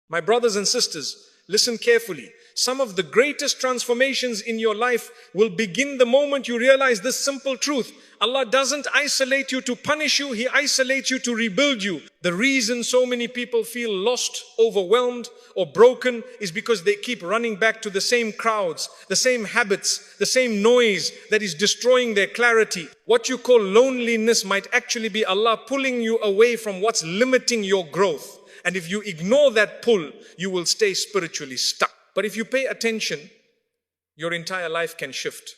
My brothers and sisters, listen carefully. Some of the greatest transformations in your life will begin the moment you realize this simple truth. Allah doesn't isolate you to punish you, He isolates you to rebuild you. The reason so many people feel lost, overwhelmed, or broken is because they keep running back to the same crowds, the same habits, the same noise that is destroying their clarity. What you call loneliness might actually be Allah pulling you away from what's limiting your growth. And if you ignore that pull, you will stay spiritually stuck. But if you pay attention, your entire life can shift.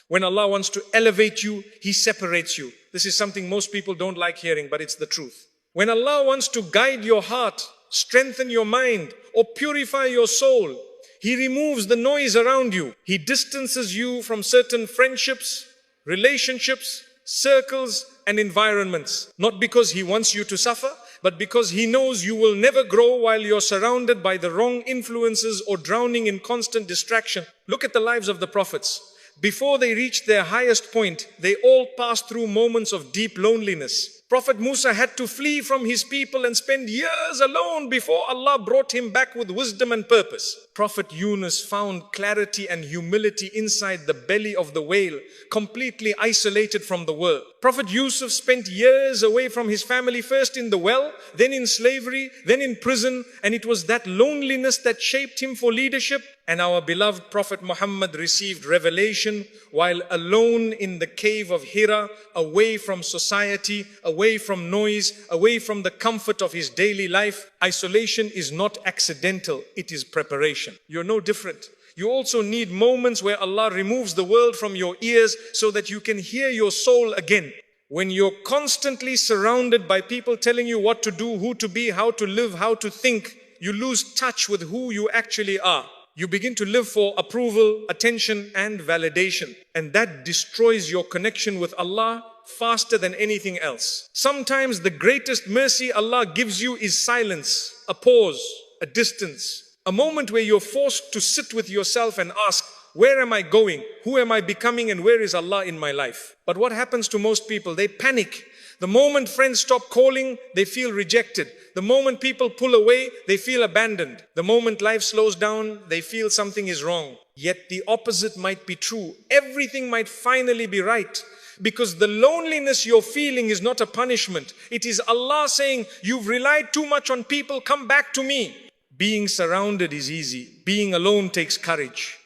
When Allah wants to elevate you, He separates you. This is something most people don't like hearing, but it's the truth. When Allah wants to guide your heart, strengthen your mind, or purify your soul, He removes the noise around you. He distances you from certain friendships, relationships, circles, and environments. Not because He wants you to suffer, but because He knows you will never grow while you're surrounded by the wrong influences or drowning in constant distraction. Look at the lives of the prophets. Before they reached their highest point, they all passed through moments of deep loneliness. Prophet Musa had to flee from his people and spend years alone before Allah brought him back with wisdom and purpose. Prophet Yunus found clarity and humility inside the belly of the whale, completely isolated from the world. Prophet Yusuf spent years away from his family, first in the well, then in slavery, then in prison, and it was that loneliness that shaped him for leadership. And our beloved Prophet Muhammad received revelation while alone in the cave of Hira, away from society, away from noise, away from the comfort of his daily life. Isolation is not accidental, it is preparation. You're no different. You also need moments where Allah removes the world from your ears so that you can hear your soul again. When you're constantly surrounded by people telling you what to do, who to be, how to live, how to think, you lose touch with who you actually are. You begin to live for approval, attention, and validation. And that destroys your connection with Allah faster than anything else. Sometimes the greatest mercy Allah gives you is silence, a pause, a distance, a moment where you're forced to sit with yourself and ask, where am I going? Who am I becoming? And where is Allah in my life? But what happens to most people? They panic. The moment friends stop calling, they feel rejected. The moment people pull away, they feel abandoned. The moment life slows down, they feel something is wrong. Yet the opposite might be true. Everything might finally be right. Because the loneliness you're feeling is not a punishment. It is Allah saying, you've relied too much on people, come back to me. Being surrounded is easy. Being alone takes courage.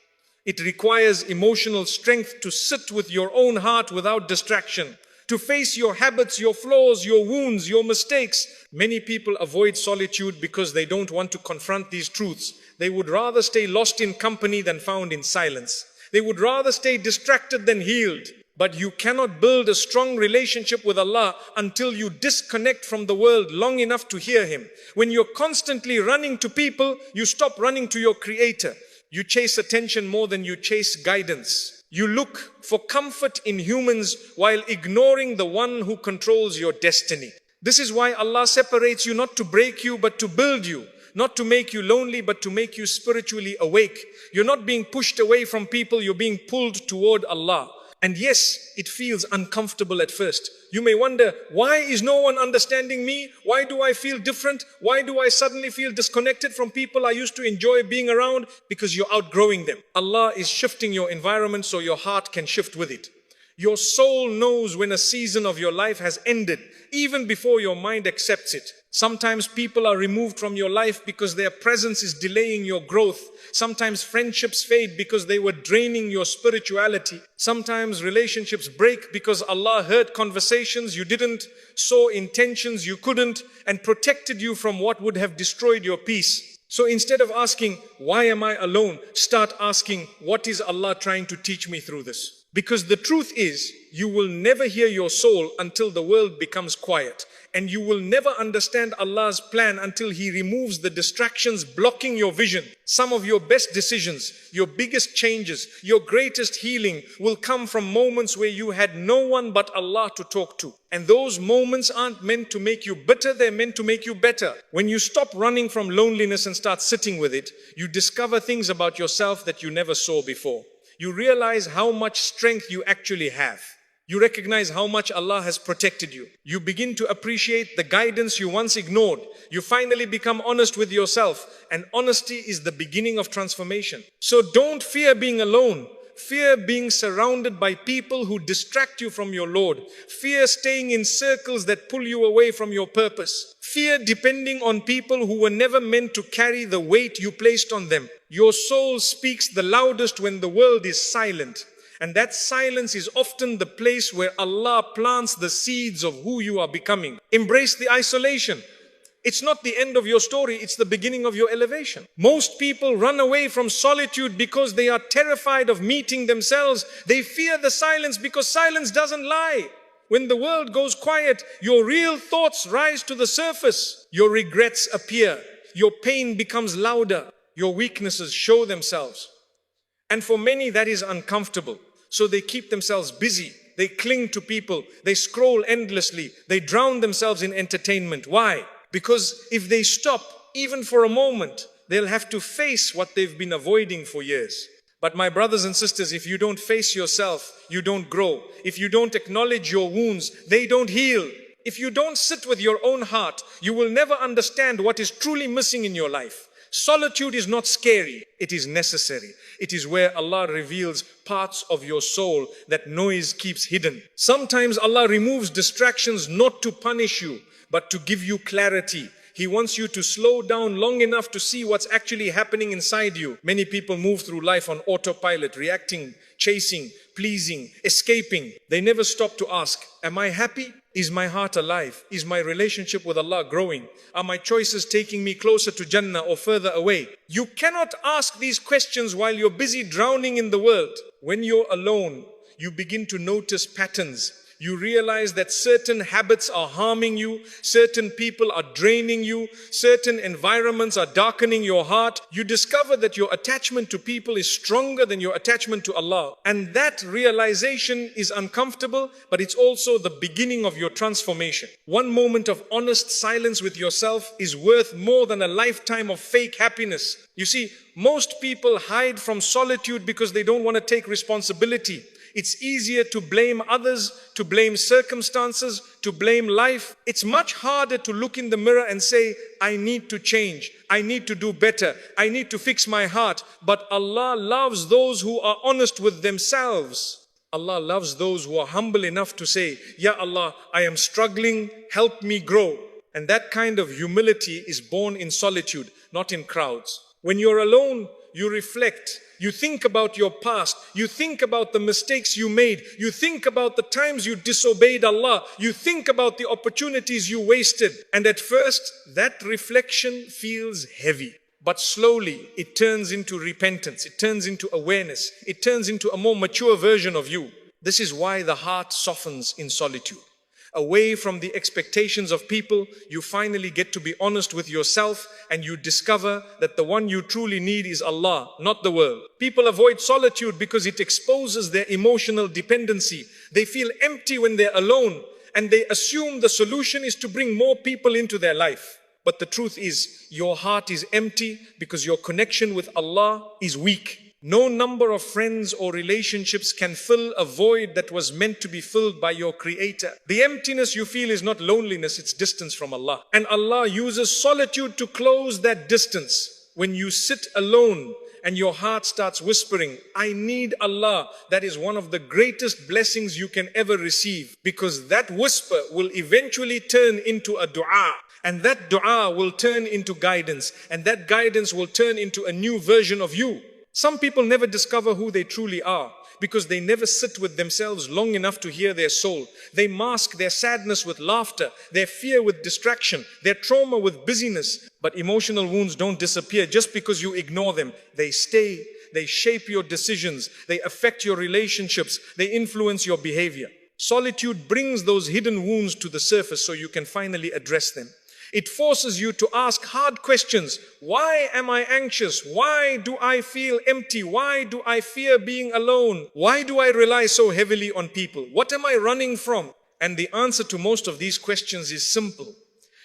It requires emotional strength to sit with your own heart without distraction, to face your habits, your flaws, your wounds, your mistakes. Many people avoid solitude because they don't want to confront these truths. They would rather stay lost in company than found in silence. They would rather stay distracted than healed. But you cannot build a strong relationship with Allah until you disconnect from the world long enough to hear Him. When you're constantly running to people, you stop running to your Creator. You chase attention more than you chase guidance. You look for comfort in humans while ignoring the one who controls your destiny. This is why Allah separates you, not to break you, but to build you. Not to make you lonely, but to make you spiritually awake. You're not being pushed away from people, you're being pulled toward Allah. And yes, it feels uncomfortable at first. You may wonder, why is no one understanding me? Why do I feel different? Why do I suddenly feel disconnected from people I used to enjoy being around? Because you're outgrowing them. Allah is shifting your environment so your heart can shift with it. Your soul knows when a season of your life has ended, even before your mind accepts it. Sometimes people are removed from your life because their presence is delaying your growth. Sometimes friendships fade because they were draining your spirituality. Sometimes relationships break because Allah heard conversations you didn't, saw intentions you couldn't, and protected you from what would have destroyed your peace. So instead of asking, why am I alone? Start asking, what is Allah trying to teach me through this? Because the truth is, you will never hear your soul until the world becomes quiet. And you will never understand Allah's plan until He removes the distractions blocking your vision. Some of your best decisions, your biggest changes, your greatest healing will come from moments where you had no one but Allah to talk to. And those moments aren't meant to make you bitter, they're meant to make you better. When you stop running from loneliness and start sitting with it, you discover things about yourself that you never saw before. You realize how much strength you actually have. You recognize how much Allah has protected you. You begin to appreciate the guidance you once ignored. You finally become honest with yourself, and honesty is the beginning of transformation. So don't fear being alone. Fear being surrounded by people who distract you from your Lord. Fear staying in circles that pull you away from your purpose. Fear depending on people who were never meant to carry the weight you placed on them. Your soul speaks the loudest when the world is silent. And that silence is often the place where Allah plants the seeds of who you are becoming. Embrace the isolation. It's not the end of your story, it's the beginning of your elevation. Most people run away from solitude because they are terrified of meeting themselves. They fear the silence because silence doesn't lie. When the world goes quiet, your real thoughts rise to the surface. Your regrets appear. Your pain becomes louder. Your weaknesses show themselves. And for many, that is uncomfortable. So they keep themselves busy. They cling to people. They scroll endlessly. They drown themselves in entertainment. Why? Because if they stop, even for a moment, they'll have to face what they've been avoiding for years. But my brothers and sisters, if you don't face yourself, you don't grow. If you don't acknowledge your wounds, they don't heal. If you don't sit with your own heart, you will never understand what is truly missing in your life. Solitude is not scary, it is necessary. It is where Allah reveals parts of your soul that noise keeps hidden. Sometimes Allah removes distractions not to punish you, but to give you clarity. He wants you to slow down long enough to see what's actually happening inside you. Many people move through life on autopilot, reacting, chasing, pleasing, escaping. They never stop to ask, am I happy? Is my heart alive? Is my relationship with Allah growing? Are my choices taking me closer to Jannah or further away? You cannot ask these questions while you're busy drowning in the world. When you're alone, you begin to notice patterns. You realize that certain habits are harming you, certain people are draining you, certain environments are darkening your heart. You discover that your attachment to people is stronger than your attachment to Allah. And that realization is uncomfortable, but it's also the beginning of your transformation. One moment of honest silence with yourself is worth more than a lifetime of fake happiness. You see, most people hide from solitude because they don't want to take responsibility. It's easier to blame others, to blame circumstances, to blame life. It's much harder to look in the mirror and say, I need to change. I need to do better. I need to fix my heart. But Allah loves those who are honest with themselves. Allah loves those who are humble enough to say, Ya Allah, I am struggling, help me grow. And that kind of humility is born in solitude, not in crowds. When you're alone, you reflect. You think about your past. You think about the mistakes you made. You think about the times you disobeyed Allah. You think about the opportunities you wasted. And at first, that reflection feels heavy. But slowly, it turns into repentance. It turns into awareness. It turns into a more mature version of you. This is why the heart softens in solitude. Away from the expectations of people, you finally get to be honest with yourself, and you discover that the one you truly need is Allah, not the world. People avoid solitude because it exposes their emotional dependency. They feel empty when they're alone, and they assume the solution is to bring more people into their life. But the truth is, your heart is empty because your connection with Allah is weak. No number of friends or relationships can fill a void that was meant to be filled by your Creator. The emptiness you feel is not loneliness, it's distance from Allah. And Allah uses solitude to close that distance. When you sit alone and your heart starts whispering, I need Allah, that is one of the greatest blessings you can ever receive. Because that whisper will eventually turn into a dua. And that dua will turn into guidance. And that guidance will turn into a new version of you. Some people never discover who they truly are because they never sit with themselves long enough to hear their soul. They mask their sadness with laughter, their fear with distraction, their trauma with busyness. But emotional wounds don't disappear just because you ignore them. They stay, they shape your decisions, they affect your relationships, they influence your behavior. Solitude brings those hidden wounds to the surface so you can finally address them. It forces you to ask hard questions. Why am I anxious? Why do I feel empty? Why do I fear being alone? Why do I rely so heavily on people? What am I running from? And the answer to most of these questions is simple.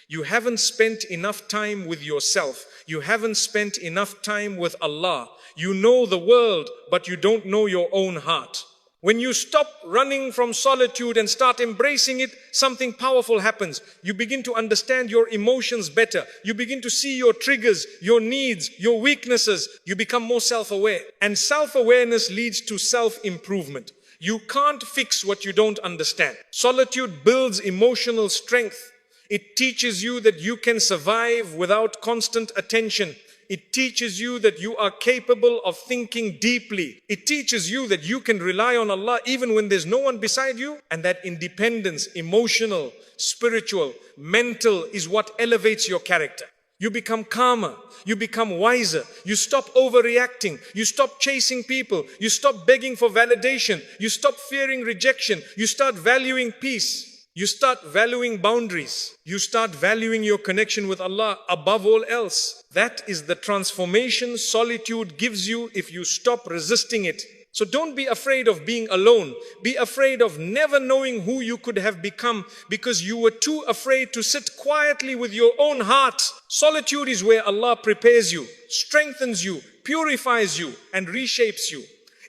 You haven't spent enough time with yourself. You haven't spent enough time with Allah. You know the world, but you don't know your own heart. When you stop running from solitude and start embracing it, something powerful happens. You begin to understand your emotions better. You begin to see your triggers, your needs, your weaknesses. You become more self-aware. And self-awareness leads to self-improvement. You can't fix what you don't understand. Solitude builds emotional strength. It teaches you that you can survive without constant attention. It teaches you that you are capable of thinking deeply. It teaches you that you can rely on Allah even when there's no one beside you. And that independence, emotional, spiritual, mental, is what elevates your character. You become calmer. You become wiser. You stop overreacting. You stop chasing people. You stop begging for validation. You stop fearing rejection. You start valuing peace. You start valuing boundaries. You start valuing your connection with Allah above all else. That is the transformation solitude gives you if you stop resisting it. So don't be afraid of being alone. Be afraid of never knowing who you could have become because you were too afraid to sit quietly with your own heart. Solitude is where Allah prepares you, strengthens you, purifies you, and reshapes you.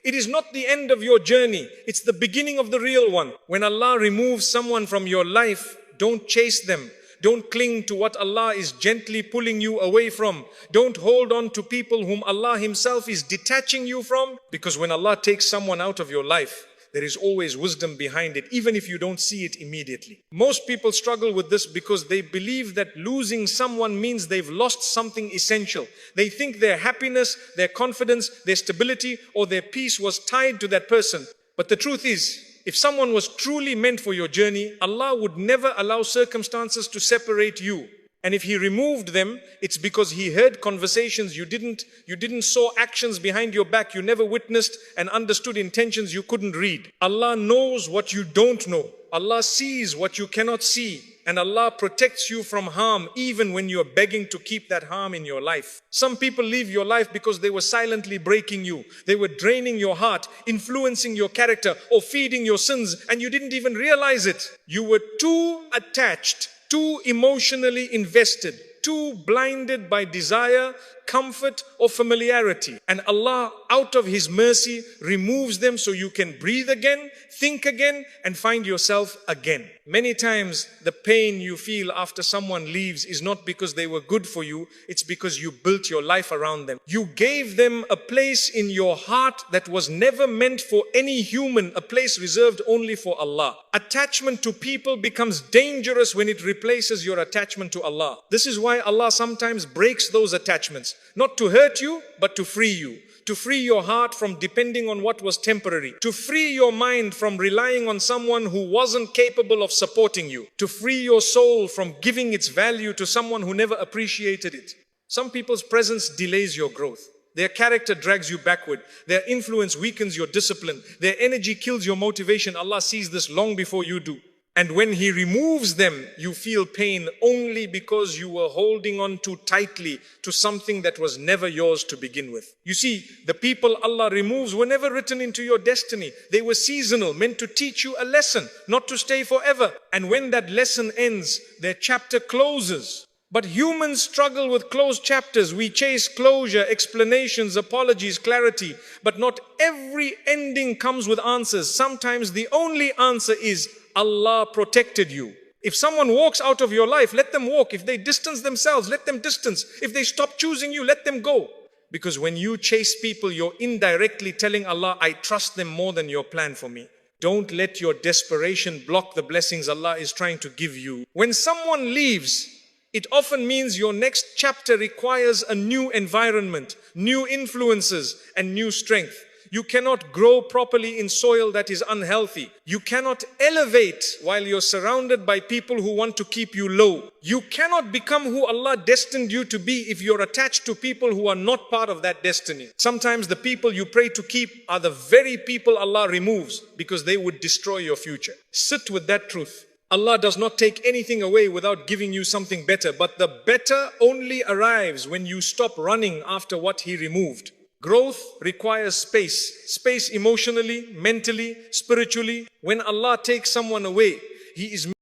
It is not the end of your journey. It's the beginning of the real one. When Allah removes someone from your life, don't chase them. Don't cling to what Allah is gently pulling you away from. Don't hold on to people whom Allah Himself is detaching you from. Because when Allah takes someone out of your life, there is always wisdom behind it, even if you don't see it immediately. Most people struggle with this because they believe that losing someone means they've lost something essential. They think their happiness, their confidence, their stability, or their peace was tied to that person. But the truth is, if someone was truly meant for your journey, Allah would never allow circumstances to separate you. And if He removed them, it's because He heard conversations you didn't saw actions behind your back you never witnessed and understood intentions you couldn't read. Allah knows what you don't know. Allah sees what you cannot see. And Allah protects you from harm even when you're begging to keep that harm in your life. Some people leave your life because they were silently breaking you. They were draining your heart, influencing your character, or feeding your sins, and you didn't even realize it. You were too attached, too emotionally invested, too blinded by desire, comfort, or familiarity. And Allah, out of His mercy, removes them so you can breathe again, think again, and find yourself again. Many times, the pain you feel after someone leaves is not because they were good for you, it's because you built your life around them. You gave them a place in your heart that was never meant for any human, a place reserved only for Allah. Attachment to people becomes dangerous when it replaces your attachment to Allah. This is why Allah sometimes breaks those attachments. Not to hurt you, but to free you. To free your heart from depending on what was temporary. To free your mind from relying on someone who wasn't capable of supporting you. To free your soul from giving its value to someone who never appreciated it. Some people's presence delays your growth. Their character drags you backward. Their influence weakens your discipline. Their energy kills your motivation. Allah sees this long before you do. And when He removes them, you feel pain only because you were holding on too tightly to something that was never yours to begin with. You see, the people Allah removes were never written into your destiny. They were seasonal, meant to teach you a lesson, not to stay forever. And when that lesson ends, their chapter closes. But humans struggle with closed chapters. We chase closure, explanations, apologies, clarity. But not every ending comes with answers. Sometimes the only answer is Allah protected you. If someone walks out of your life, let them walk. If they distance themselves, let them distance. If they stop choosing you, let them go. Because when you chase people, you're indirectly telling Allah, I trust them more than your plan for me. Don't let your desperation block the blessings Allah is trying to give you. When someone leaves, it often means your next chapter requires a new environment, new influences, and new strength. You cannot grow properly in soil that is unhealthy. You cannot elevate while you're surrounded by people who want to keep you low. You cannot become who Allah destined you to be if you're attached to people who are not part of that destiny. Sometimes the people you pray to keep are the very people Allah removes because they would destroy your future. Sit with that truth. Allah does not take anything away without giving you something better, but the better only arrives when you stop running after what He removed. Growth requires space emotionally, mentally, spiritually. When Allah takes someone away, He is